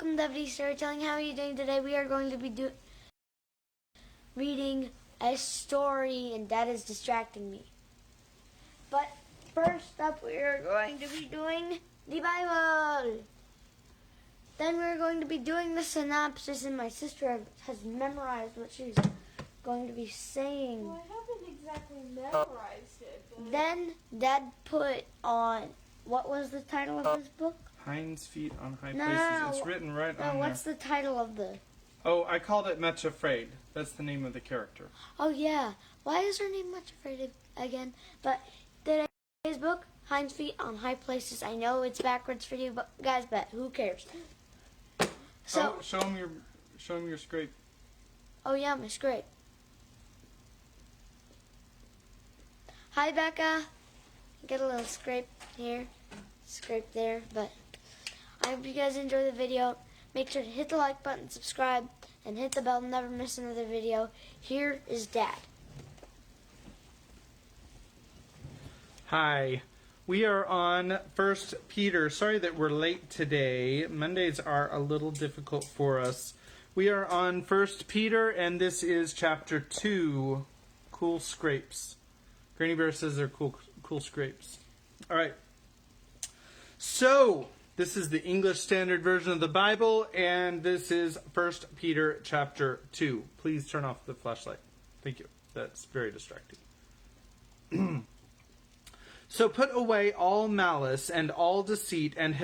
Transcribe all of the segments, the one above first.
welcome to FD Storytelling. How are you doing today? We are going to be reading a story, and Dad is distracting me. But first up, we are going to be doing the Bible. Then we're going to be doing the synopsis, and my sister has memorized what she's going to be saying. Well, I haven't exactly memorized it. But Then Dad put on, what was the title of this book? Hinds feet on high No, places. no, It's written right on what's there. the title of the... Oh, I called it Much Afraid. That's the name of the character. Oh, yeah. Why is her name Much Afraid again? But today's book, Hinds Feet on High Places. I know it's backwards for you, but guys, who cares? So, show him your scrape. oh yeah, my scrape. Hi, Becca. Get a little scrape here, scrape there, but I hope you guys enjoy the video. Make sure to hit the like button, subscribe, and hit the bell to never miss another video. Here is Dad. Hi. We are on 1 Peter. Sorry that we're late today. Mondays are a little difficult for us. We are on 1 Peter, and this is chapter 2, Cool Scrapes. Granny Bear says they're cool scrapes. All right. So, this is the English Standard Version of the Bible, and this is 1 Peter chapter 2. Please turn off the flashlight. Thank you. That's very distracting. So put away all malice and all deceit and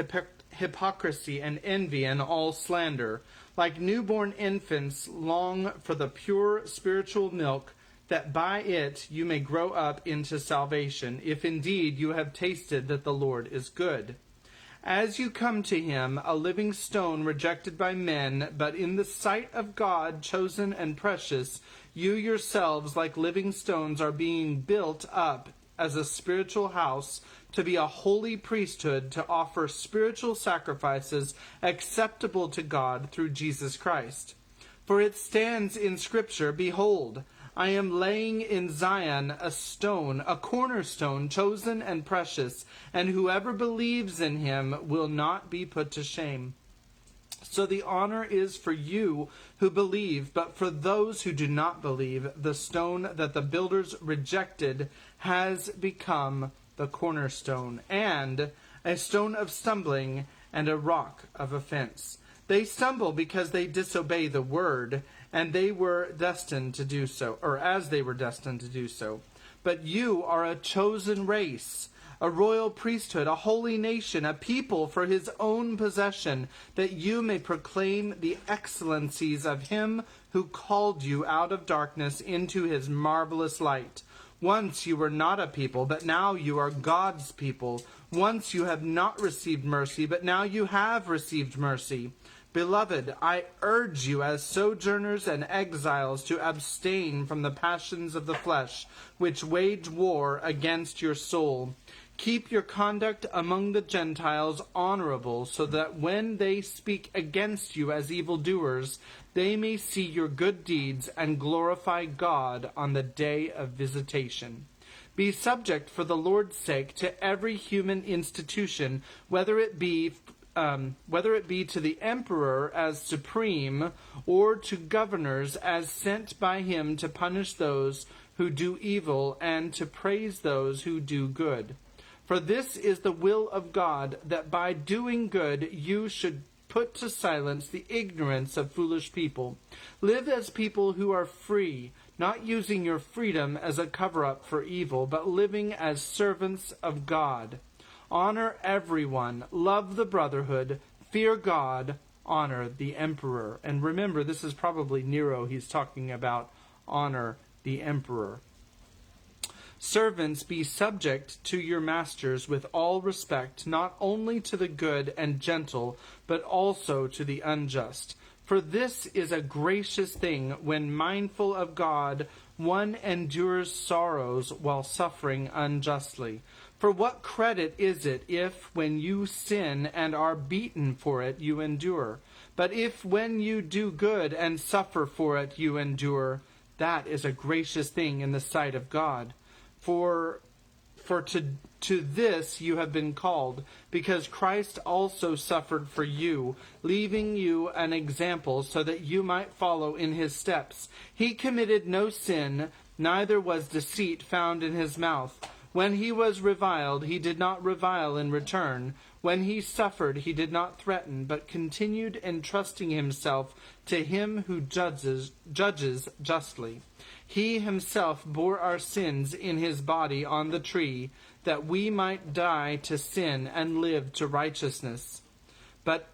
hypocrisy and envy and all slander. Like newborn infants, long for the pure spiritual milk, that by it you may grow up into salvation, if indeed you have tasted that the Lord is good. As you come to him, a living stone rejected by men, but in the sight of God chosen and precious, you yourselves, like living stones, are being built up as a spiritual house, to be a holy priesthood, to offer spiritual sacrifices acceptable to God through Jesus Christ. For it stands in Scripture, Behold, I am laying in Zion a stone, a cornerstone, chosen and precious, and whoever believes in him will not be put to shame. So the honor is for you who believe, but for those who do not believe, the stone that the builders rejected has become the cornerstone, and a stone of stumbling and a rock of offense. They stumble because they disobey the word, and they were destined to do so, or as they were destined to do so. But you are a chosen race, a royal priesthood, a holy nation, a people for his own possession, that you may proclaim the excellencies of him who called you out of darkness into his marvelous light. Once you were not a people, but now you are God's people. Once you have not received mercy, but now you have received mercy. Beloved, I urge you as sojourners and exiles to abstain from the passions of the flesh, which wage war against your soul. Keep your conduct among the Gentiles honorable, so that when they speak against you as evildoers, they may see your good deeds and glorify God on the day of visitation. Be subject for the Lord's sake to every human institution, whether it be to the emperor as supreme, or to governors as sent by him to punish those who do evil and to praise those who do good. For this is the will of God, that by doing good you should put to silence the ignorance of foolish people. Live as people who are free, not using your freedom as a cover-up for evil, but living as servants of God. Honor everyone, love the brotherhood, fear God, honor the emperor. And remember, this is probably Nero he's talking about. Honor the emperor. Servants, be subject to your masters with all respect, not only to the good and gentle, but also to the unjust. For this is a gracious thing, when mindful of God, one endures sorrows while suffering unjustly. For what credit is it if, when you sin and are beaten for it, you endure? But if, when you do good and suffer for it, you endure, that is a gracious thing in the sight of God. For For to this you have been called, because Christ also suffered for you, leaving you an example so that you might follow in his steps. He committed no sin, neither was deceit found in his mouth. When he was reviled, he did not revile in return. When he suffered, he did not threaten, but continued entrusting himself to him who judges justly. He himself bore our sins in his body on the tree, that we might die to sin and live to righteousness. But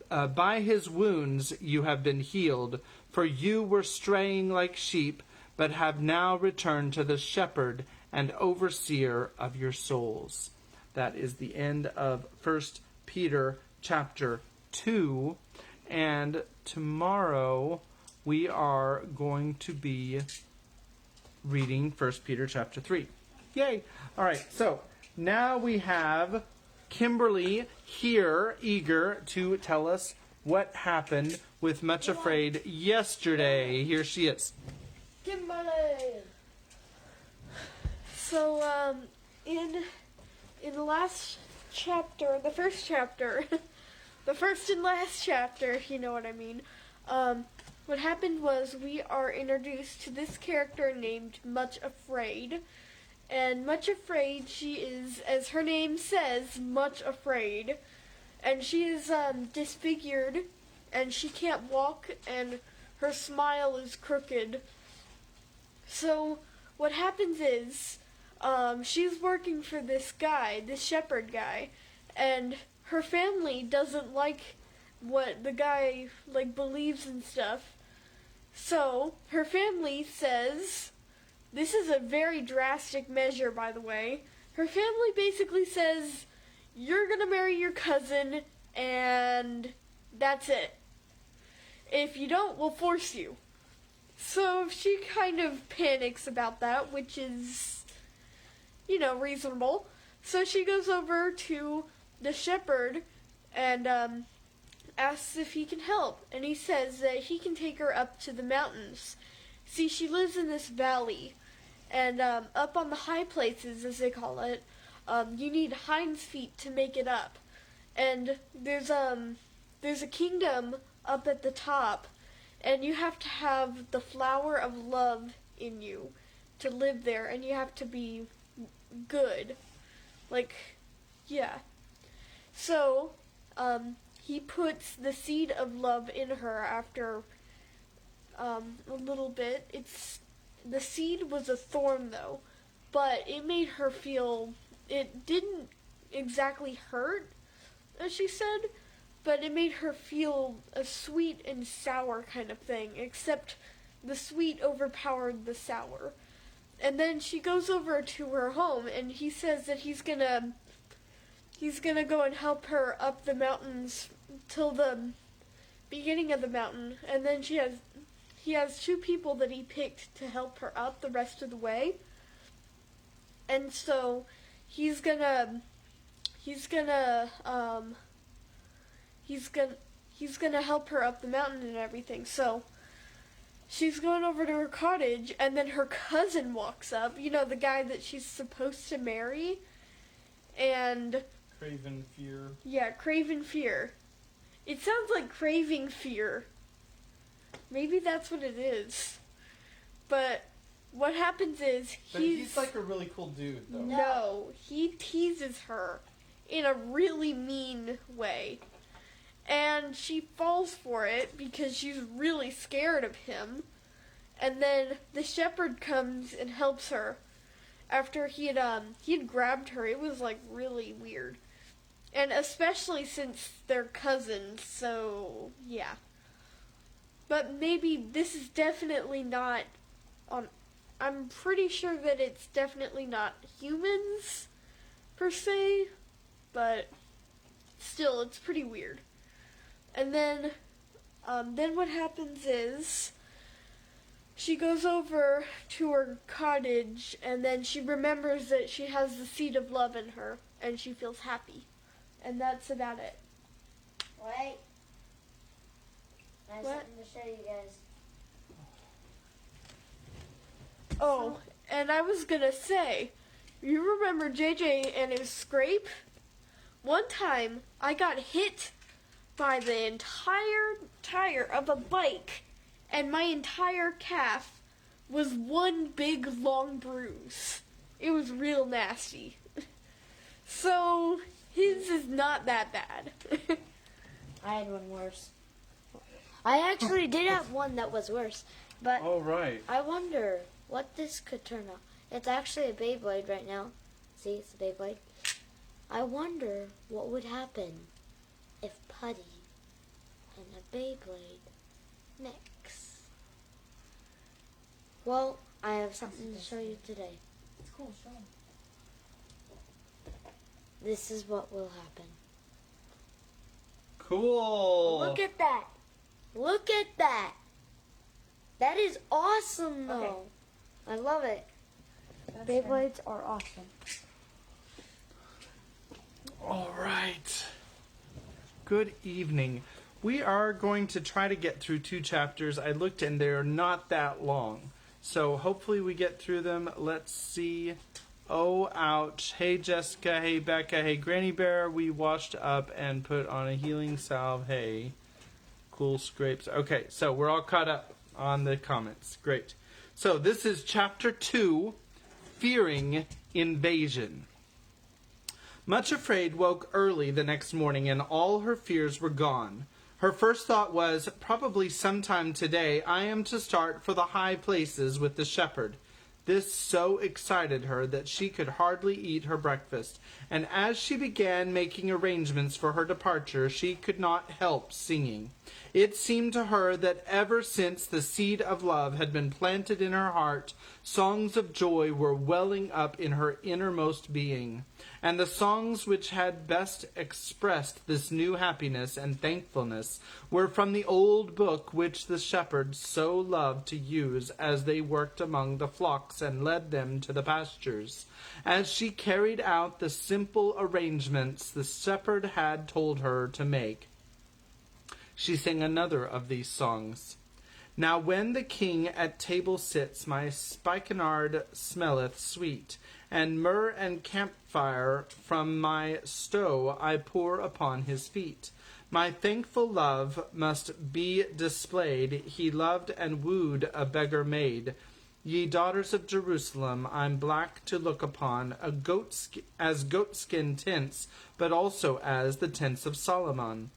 by his wounds you have been healed, for you were straying like sheep, but have now returned to the shepherd and overseer of your souls. That is the end of 1 Peter chapter 2. And tomorrow we are going to be reading 1 Peter chapter 3. Yay! All right, so now we have Kimberly here, eager to tell us what happened with Much Afraid yesterday. Here she is. Kimberly! So, in the last chapter, the first chapter, the first and last chapter, if you know what I mean, what happened was we are introduced to this character named Much Afraid. And Much Afraid, she is, as her name says, much afraid. And she is disfigured, and she can't walk, and her smile is crooked. So what happens is, she's working for this guy, this shepherd guy, and her family doesn't like what the guy, believes and stuff. So her family says, this is a very drastic measure, by the way. Her family basically says, you're gonna marry your cousin, and that's it. If you don't, we'll force you. So she kind of panics about that, which is, reasonable. So she goes over to the shepherd and asks if he can help. And he says that he can take her up to the mountains. See, she lives in this valley. And up on the high places, as they call it, you need hinds feet to make it up. And there's a kingdom up at the top, and you have to have the flower of love in you to live there, and you have to be good. So, he puts the seed of love in her after a little bit. The seed was a thorn, though, but it made her feel, it didn't exactly hurt, as she said, but it made her feel a sweet and sour kind of thing, except the sweet overpowered the sour. And then she goes over to her home, and he says that he's gonna go and help her up the mountains till the beginning of the mountain, and then he has two people that he picked to help her up the rest of the way. And so he's gonna help her up the mountain and everything. So she's going over to her cottage, and then her cousin walks up, the guy that she's supposed to marry. And Craven Fear. Yeah, Craven Fear. It sounds like Craving Fear. Maybe that's what it is. But what happens is he's like a really cool dude, though. No, he teases her in a really mean way. And she falls for it because she's really scared of him. And then the shepherd comes and helps her. After he had grabbed her, it was really weird. And especially since they're cousins, so yeah. But maybe this is definitely not I'm pretty sure that it's definitely not humans, per se, but still, it's pretty weird. And then what happens is, she goes over to her cottage, and then she remembers that she has the seed of love in her, and she feels happy. And that's about it. Wait. I have What? something to show you guys. Oh, and I was gonna say, you remember JJ and his scrape? One time, I got hit by the entire tire of a bike, and my entire calf was one big long bruise. It was real nasty. So, his is not that bad. I had one worse. I actually did have one that was worse, but All right. I wonder what this could turn out. It's actually a Beyblade right now. See, it's a Beyblade. I wonder what would happen if Putty and a Beyblade mix. Well, I have something to show you today. It's cool, show 'em. This is what will happen. Cool. Look at that. Look at that. That is awesome, though. Okay. I love it. That's Beyblades are awesome. All right. Good evening. We are going to try to get through 2 chapters. I looked and they're not that long. So hopefully we get through them. Let's see. Oh, ouch. Hey, Jessica. Hey, Becca. Hey, Granny Bear. We washed up and put on a healing salve. Hey. Cool scrapes. Okay, so we're all caught up on the comments. Great. So this is chapter 2, Fearing Invasion. Much Afraid woke early the next morning and all her fears were gone. Her first thought was, probably sometime today I am to start for the high places with the shepherd. This so excited her that she could hardly eat her breakfast, and as she began making arrangements for her departure, she could not help singing. It seemed to her that ever since the seed of love had been planted in her heart, songs of joy were welling up in her innermost being. And the songs which had best expressed this new happiness and thankfulness were from the old book which the shepherds so loved to use as they worked among the flocks and led them to the pastures. As she carried out the simple arrangements the shepherd had told her to make, she sang another of these songs. Now when the king at table sits, my spikenard smelleth sweet, and myrrh and camphire from my stow I pour upon his feet. My thankful love must be displayed. He loved and wooed a beggar maid. Ye daughters of Jerusalem, I'm black to look upon, as goatskin tints, but also as the tints of Solomon.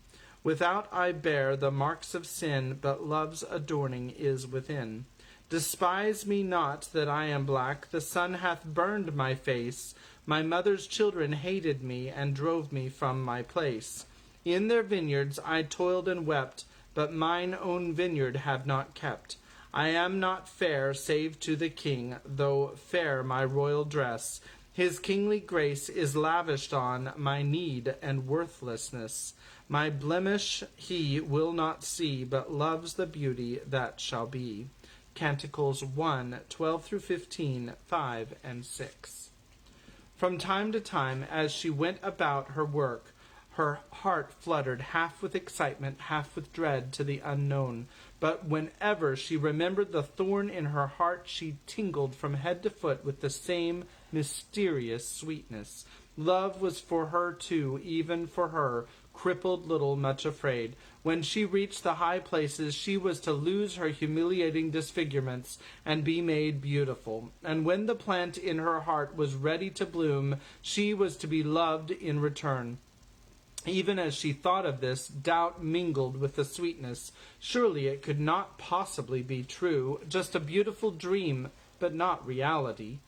Without I bear the marks of sin, but love's adorning is within. Despise me not that I am black, the sun hath burned my face. My mother's children hated me, and drove me from my place. In their vineyards I toiled and wept, but mine own vineyard have not kept. I am not fair, save to the king, though fair my royal dress. His kingly grace is lavished on my need and worthlessness. My blemish he will not see, but loves the beauty that shall be. Canticles 1, 12 through 15, 5 and 6. From time to time, as she went about her work, her heart fluttered half with excitement, half with dread to the unknown. But whenever she remembered the thorn in her heart, she tingled from head to foot with the same mysterious sweetness. Love was for her too, even for her, crippled little Much Afraid. When she reached the high places, she was to lose her humiliating disfigurements and be made beautiful. And when the plant in her heart was ready to bloom, she was to be loved in return. Even as she thought of this, doubt mingled with the sweetness. Surely it could not possibly be true, just a beautiful dream, but not reality.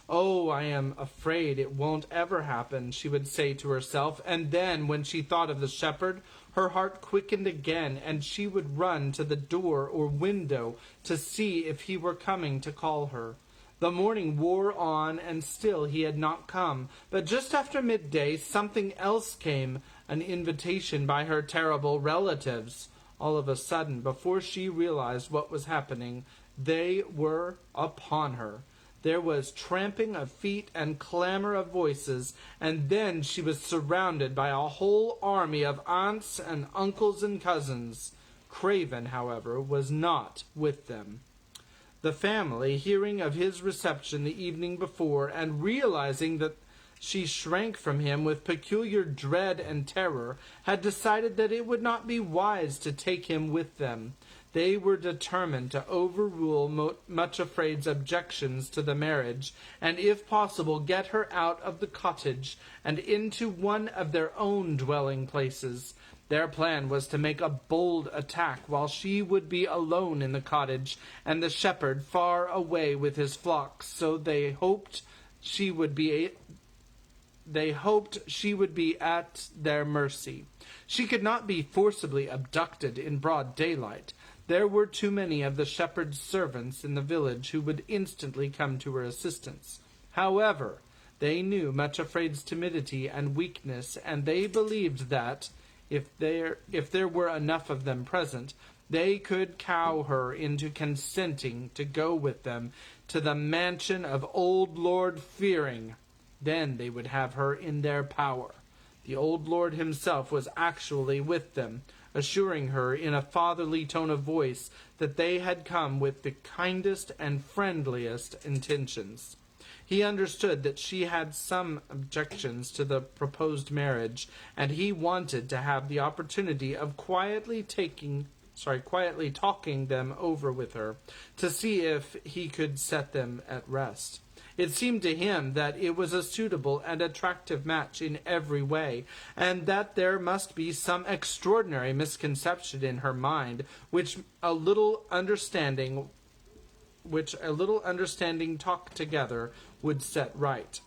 Oh, I am afraid it won't ever happen, she would say to herself, and then, when she thought of the shepherd, her heart quickened again, and she would run to the door or window to see if he were coming to call her. The morning wore on, and still he had not come, but just after midday something else came, an invitation by her terrible relatives. All of a sudden, before she realized what was happening, they were upon her. There was tramping of feet and clamor of voices, and then she was surrounded by a whole army of aunts and uncles and cousins. Craven, however, was not with them. The family, hearing of his reception the evening before, and realizing that she shrank from him with peculiar dread and terror, had decided that it would not be wise to take him with them. They were determined to overrule Much Afraid's objections to the marriage, and if possible get her out of the cottage and into one of their own dwelling places. Their plan was to make a bold attack while she would be alone in the cottage and the shepherd far away with his flocks, so they hoped she would be at their mercy. She could not be forcibly abducted in broad daylight. There were too many of the shepherd's servants in the village who would instantly come to her assistance. However, they knew Much Afraid's timidity and weakness, and they believed that, if there were enough of them present, they could cow her into consenting to go with them to the mansion of old Lord Fearing. Then they would have her in their power. The old lord himself was actually with them, assuring her in a fatherly tone of voice that they had come with the kindest and friendliest intentions. He understood that she had some objections to the proposed marriage, and he wanted to have the opportunity of quietly talking them over with her, to see if he could set them at rest. It seemed to him that it was a suitable and attractive match in every way, and that there must be some extraordinary misconception in her mind which a little understanding talk together would set right.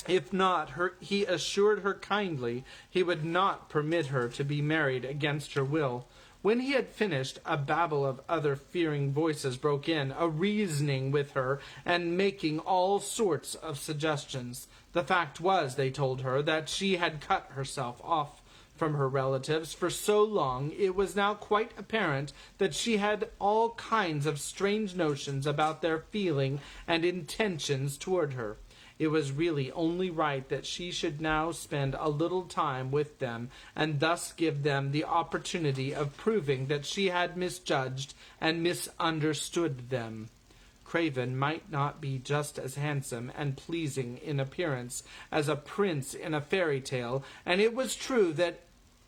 If not, he assured her kindly he would not permit her to be married against her will. When he had finished, a babble of other fearing voices broke in, reasoning with her and making all sorts of suggestions. The fact was, they told her, that she had cut herself off from her relatives for so long, it was now quite apparent that she had all kinds of strange notions about their feeling and intentions toward her. It was really only right that she should now spend a little time with them, and thus give them the opportunity of proving that she had misjudged and misunderstood them. Craven might not be just as handsome and pleasing in appearance as a prince in a fairy tale, and it was true that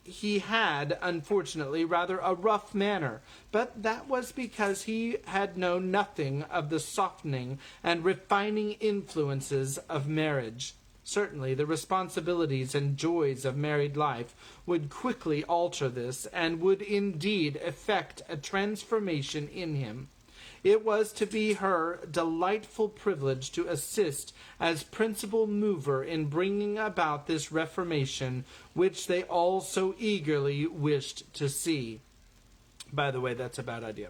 he had, unfortunately, rather a rough manner, but that was because he had known nothing of the softening and refining influences of marriage. Certainly the responsibilities and joys of married life would quickly alter this, and would indeed effect a transformation in him. It was to be her delightful privilege to assist as principal mover in bringing about this reformation which they all so eagerly wished to see. By the way, that's a bad idea.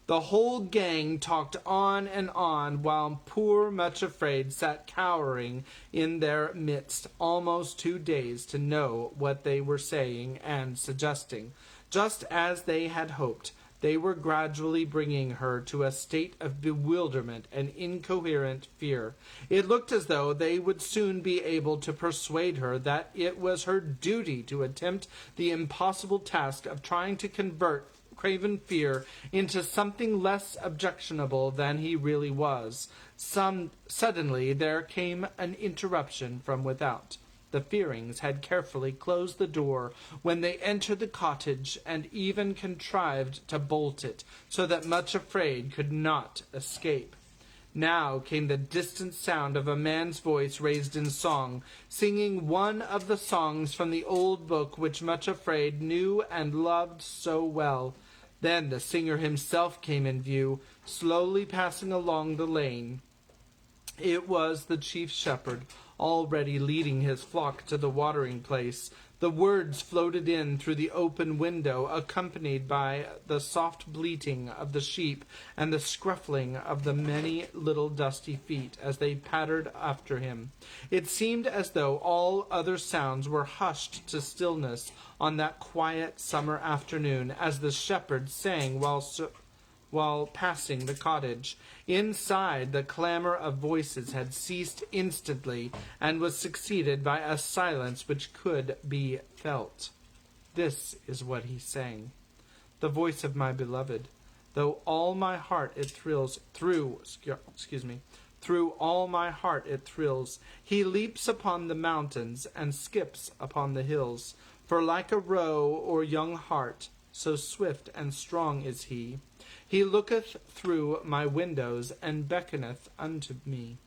The whole gang talked on and on, while poor Much Afraid sat cowering in their midst, almost too dazed to know what they were saying and suggesting. Just as they had hoped, they were gradually bringing her to a state of bewilderment and incoherent fear. It looked as though they would soon be able to persuade her that it was her duty to attempt the impossible task of trying to convert Craven Fear into something less objectionable than he really was. Suddenly there came an interruption from without. The Fearings had carefully closed the door when they entered the cottage, and even contrived to bolt it, so that Much Afraid could not escape. Now came the distant sound of a man's voice raised in song, singing one of the songs from the old book which Much Afraid knew and loved so well. Then the singer himself came in view, slowly passing along the lane. It was the chief shepherd, already leading his flock to the watering place. The words floated in through the open window, accompanied by the soft bleating of the sheep and the scruffling of the many little dusty feet as they pattered after him. It seemed as though all other sounds were hushed to stillness on that quiet summer afternoon, as the shepherd sang while passing the cottage. Inside, the clamor of voices had ceased instantly, and was succeeded by a silence which could be felt. This is what he sang. The voice of my beloved, Though all my heart it thrills through all my heart it thrills. He leaps upon the mountains and skips upon the hills. For like a roe or young hart, so swift and strong is he. He looketh through my windows and beckoneth unto me.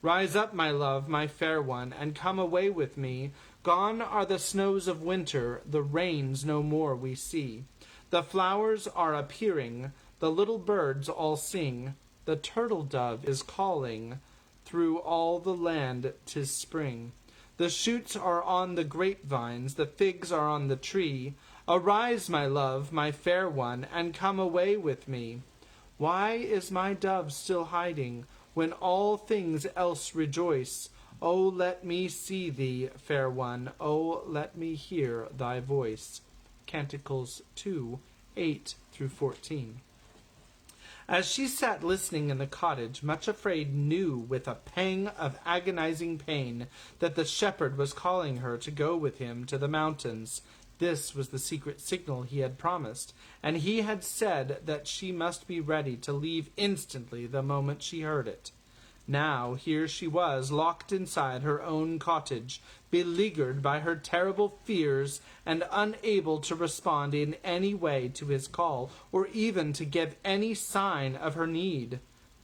Rise up, my love, my fair one, and come away with me. Gone are the snows of winter, the rains no more we see. The flowers are appearing, the little birds all sing. The turtle dove is calling, through all the land 'tis spring. The shoots are on the grapevines, the figs are on the tree. Arise, my love, my fair one, and come away with me. Why is my dove still hiding, when all things else rejoice? O let me see thee, fair one, O let me hear thy voice. Canticles 2, 8-14. As she sat listening in the cottage, much afraid, knew with a pang of agonizing pain that the shepherd was calling her to go with him to the mountains. This was the secret signal he had promised, and he had said that she must be ready to leave instantly the moment she heard it. Now here she was, locked inside her own cottage, beleaguered by her terrible fears, and unable to respond in any way to his call, or even to give any sign of her need.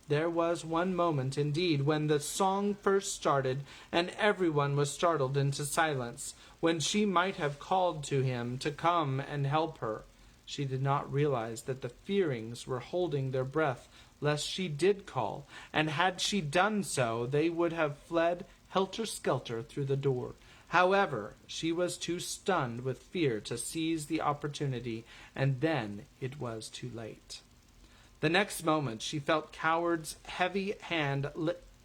There was one moment, indeed, when the song first started, and everyone was startled into silence, when she might have called to him to come and help her. She did not realize that the Fearings were holding their breath lest she did call, and had she done so, they would have fled helter-skelter through the door. However, she was too stunned with fear to seize the opportunity, and then it was too late. The next moment she felt Coward's heavy hand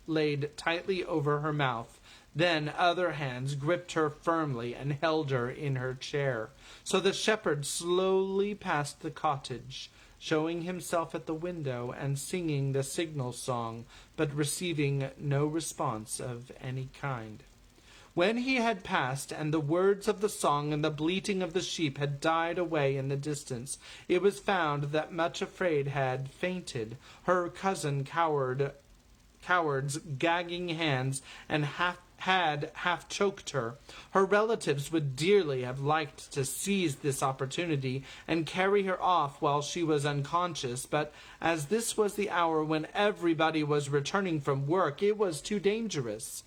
laid tightly over her mouth. Then other hands gripped her firmly and held her in her chair. So the shepherd slowly passed the cottage, showing himself at the window and singing the signal song, but receiving no response of any kind. When he had passed, and the words of the song and the bleating of the sheep had died away in the distance, it was found that Much Afraid had fainted. Her cousin Coward's gagging hands and had half choked her. Her relatives would dearly have liked to seize this opportunity and carry her off while she was unconscious, but as this was the hour when everybody was returning from work, it was too dangerous.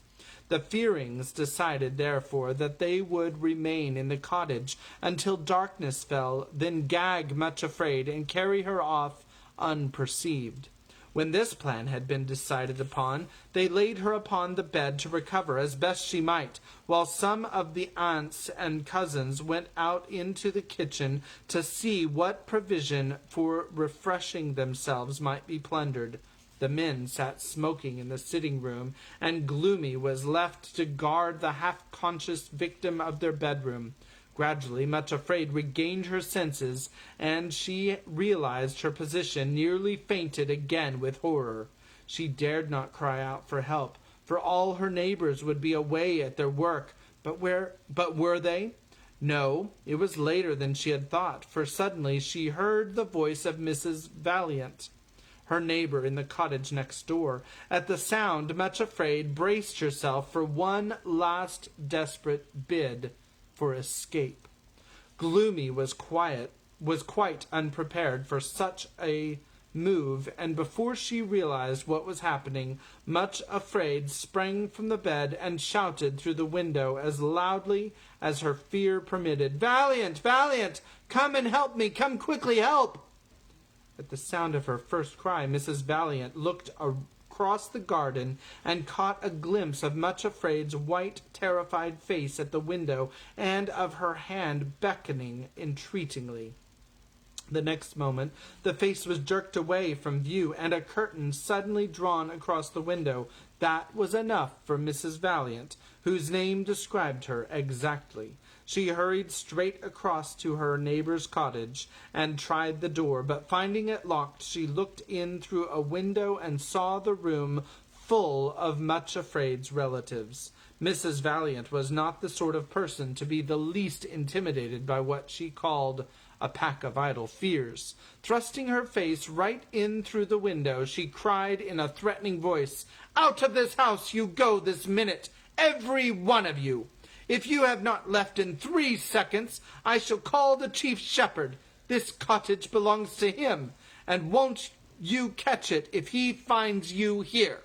The Fearings decided, therefore, that they would remain in the cottage until darkness fell, then gag Much Afraid and carry her off unperceived. When this plan had been decided upon, they laid her upon the bed to recover as best she might, while some of the aunts and cousins went out into the kitchen to see what provision for refreshing themselves might be plundered. The men sat smoking in the sitting-room, and Gloomy was left to guard the half-conscious victim of their bedroom. Gradually, Much Afraid regained her senses, and she realized her position, nearly fainted again with horror. She dared not cry out for help, for all her neighbors would be away at their work. But were they? No, it was later than she had thought, for suddenly she heard the voice of Mrs. Valiant, her neighbor in the cottage next door. At the sound, Much Afraid braced herself for one last desperate bid for escape. Gloomy was quite unprepared for such a move, and before she realized what was happening, Much Afraid sprang from the bed and shouted through the window as loudly as her fear permitted, "Valiant! Valiant! Come and help me! Come quickly, help!" At the sound of her first cry, Mrs. Valiant looked across the garden and caught a glimpse of Much Afraid's white, terrified face at the window and of her hand beckoning entreatingly. The next moment, the face was jerked away from view and a curtain suddenly drawn across the window. That was enough for Mrs. Valiant, whose name described her exactly. She hurried straight across to her neighbor's cottage and tried the door, but finding it locked, she looked in through a window and saw the room full of Much Afraid's relatives. Mrs. Valiant was not the sort of person to be the least intimidated by what she called a pack of idle fears. Thrusting her face right in through the window, she cried in a threatening voice, "Out of this house you go this minute, every one of you! If you have not left in 3 seconds, I shall call the chief shepherd. This cottage belongs to him, and won't you catch it if he finds you here?"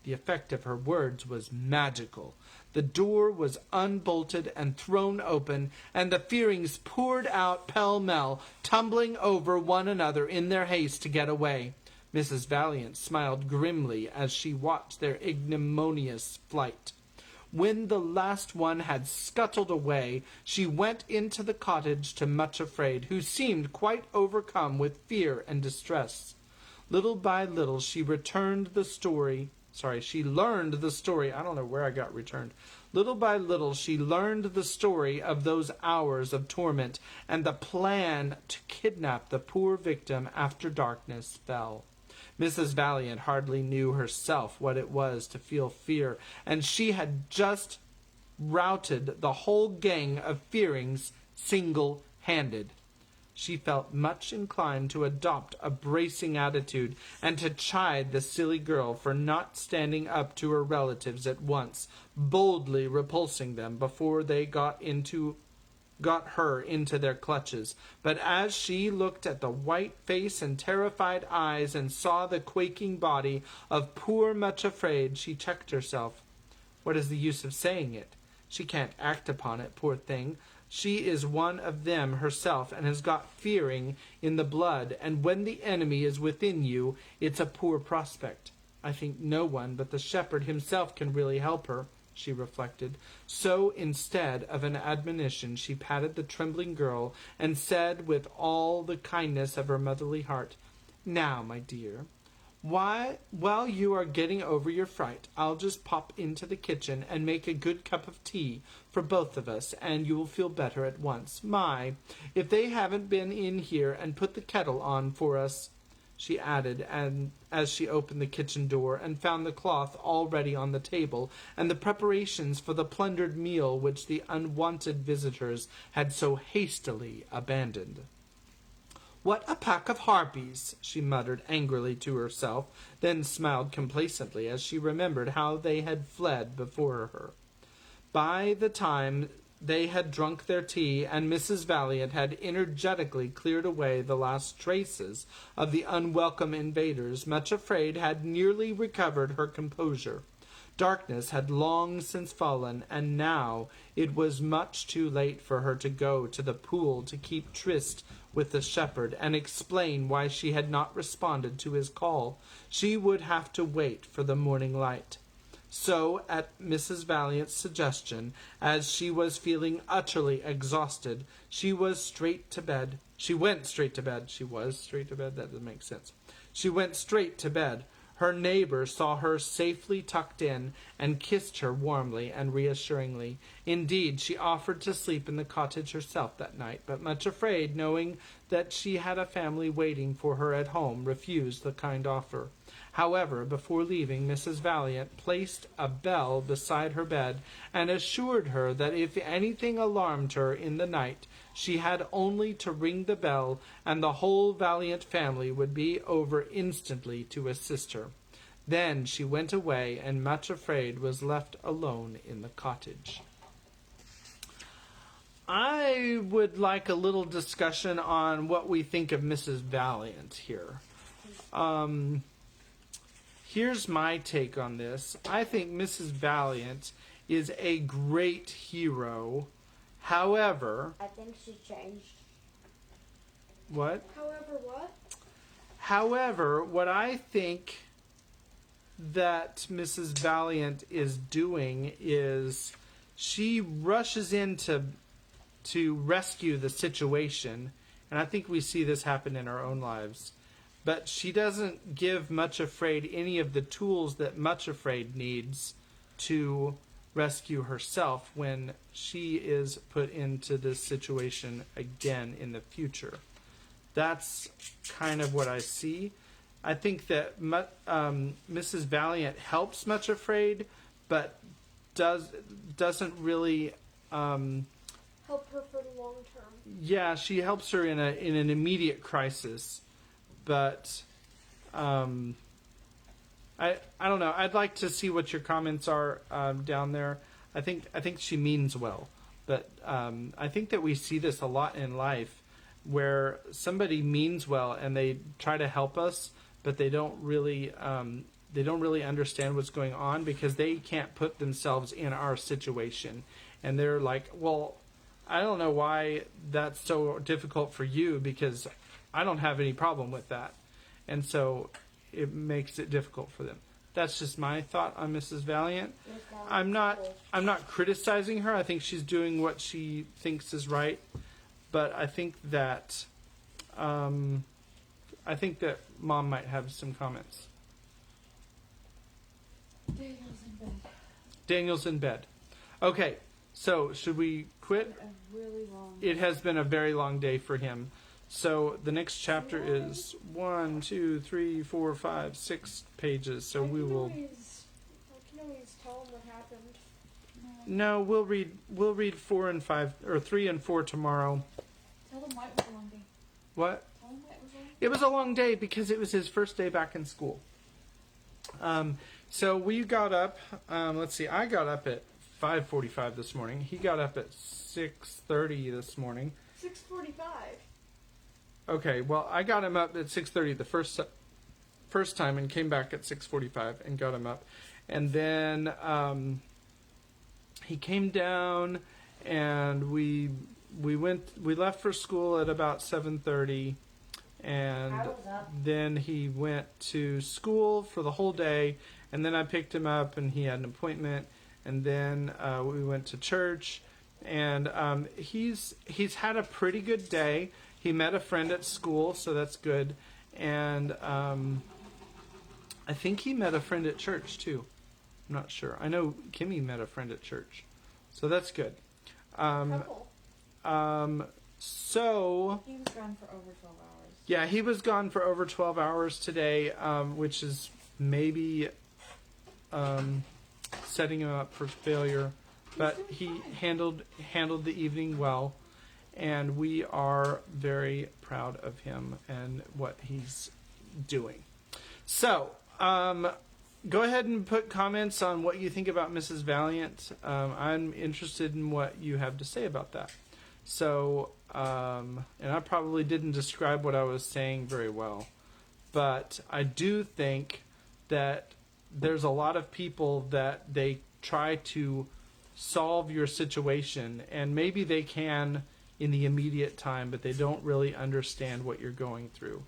The effect of her words was magical. The door was unbolted and thrown open, and the Fearings poured out pell-mell, tumbling over one another in their haste to get away. Mrs. Valiant smiled grimly as she watched their ignominious flight. When the last one had scuttled away, she went into the cottage to Much Afraid, who seemed quite overcome with fear and distress. Little by little she learned the story. I don't know where I got returned. Little by little she learned the story of those hours of torment and the plan to kidnap the poor victim after darkness fell. Mrs. Valiant hardly knew herself what it was to feel fear, and she had just routed the whole gang of Fearings single-handed. She felt much inclined to adopt a bracing attitude and to chide the silly girl for not standing up to her relatives at once, boldly repulsing them before they got her into their clutches. But as she looked at the white face and terrified eyes and saw the quaking body of poor Much Afraid, she checked herself. What is the use of saying it? She can't act upon it, poor thing. She is one of them herself and has got fearing in the blood, and when the enemy is within you, it's a poor prospect. I think no one but the shepherd himself can really help her, she reflected. So instead of an admonition, she patted the trembling girl and said with all the kindness of her motherly heart, "Now, my dear, while you are getting over your fright, I'll just pop into the kitchen and make a good cup of tea for both of us, and you will feel better at once. My, if they haven't been in here and put the kettle on for us," she added, and as she opened the kitchen door and found the cloth already on the table, and the preparations for the plundered meal which the unwanted visitors had so hastily abandoned. "What a pack of harpies!" she muttered angrily to herself, then smiled complacently as she remembered how they had fled before her. By the time they had drunk their tea, and Mrs. Valiant had energetically cleared away the last traces of the unwelcome invaders, Much Afraid had nearly recovered her composure. Darkness had long since fallen, and now it was much too late for her to go to the pool to keep tryst with the shepherd and explain why she had not responded to his call. She would have to wait for the morning light. So, at Mrs. Valiant's suggestion, as she was feeling utterly exhausted, she went straight to bed. That doesn't make sense. She went straight to bed. Her neighbor saw her safely tucked in and kissed her warmly and reassuringly. Indeed, she offered to sleep in the cottage herself that night, but Much Afraid, knowing that she had a family waiting for her at home, refused the kind offer. However, before leaving, Mrs. Valiant placed a bell beside her bed and assured her that if anything alarmed her in the night, she had only to ring the bell, and the whole Valiant family would be over instantly to assist her. Then she went away, and Much Afraid was left alone in the cottage. I would like a little discussion on what we think of Mrs. Valiant here. Here's my take on this. I think Mrs. Valiant is a great hero. However... I think she changed. What? However, what? However, what I think that Mrs. Valiant is doing is she rushes in to rescue the situation, and I think we see this happen in our own lives. But she doesn't give Much Afraid any of the tools that Much Afraid needs to rescue herself when she is put into this situation again in the future. That's kind of what I see. I think that Mrs. Valiant helps Much Afraid, but doesn't really. Help her for the long term. Yeah, she helps her in an immediate crisis, but I don't know. I'd like to see what your comments are down there. I think she means well, but I think that we see this a lot in life, where somebody means well and they try to help us, but they don't really understand what's going on because they can't put themselves in our situation, and they're like, well, I don't know why that's so difficult for you because I don't have any problem with that. And so it makes it difficult for them. That's just my thought on Mrs. Valiant. I'm not criticizing her. I think she's doing what she thinks is right. But I think that Mom might have some comments. Daniel's in bed. Okay. So, should we quit? It has been a very long day for him. So, the next chapter is 1, 2, 3, 4, 5, 6 pages. So, we will. I can always tell him what happened. No, we'll read 4 and 5, or 3 and 4 tomorrow. Tell them why it was a long day. What? Tell them why it was a long day. It was a long day because it was his first day back in school. So, we got up. Let's see. I got up at 5:45 this morning. He got up at 6:30 this morning. 6:45. Okay, well, I got him up at 6:30 the first time and came back at 6:45 and got him up. And then he came down and we left for school at about 7:30, and then he went to school for the whole day, and then I picked him up and he had an appointment. And then we went to church, and he's had a pretty good day. He met a friend at school, so that's good. And I think he met a friend at church too. I'm not sure. I know Kimmy met a friend at church, so that's good. Couple. So He was gone for over 12 hours. yeah, he was gone for over 12 hours today, which is maybe setting him up for failure, but he handled the evening well, and we are very proud of him and what he's doing. So, go ahead and put comments on what you think about Mrs. Valiant. I'm interested in what you have to say about that. So, and I probably didn't describe what I was saying very well, but I do think that there's a lot of people that they try to solve your situation, and maybe they can in the immediate time, but they don't really understand what you're going through.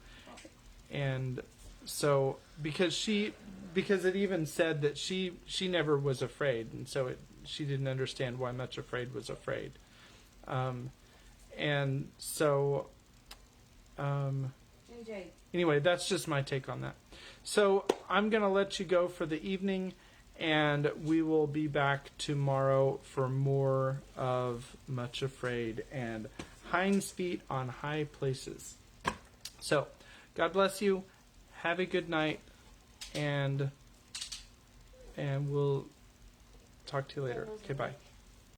And so because it even said that she never was afraid, and so she didn't understand why Much Afraid was afraid. And so JJ. anyway, that's just my take on that. So I'm going to let you go for the evening, and we will be back tomorrow for more of Much Afraid and Hinds' Feet on High Places. So, God bless you. Have a good night, and we'll talk to you later. Okay, bye.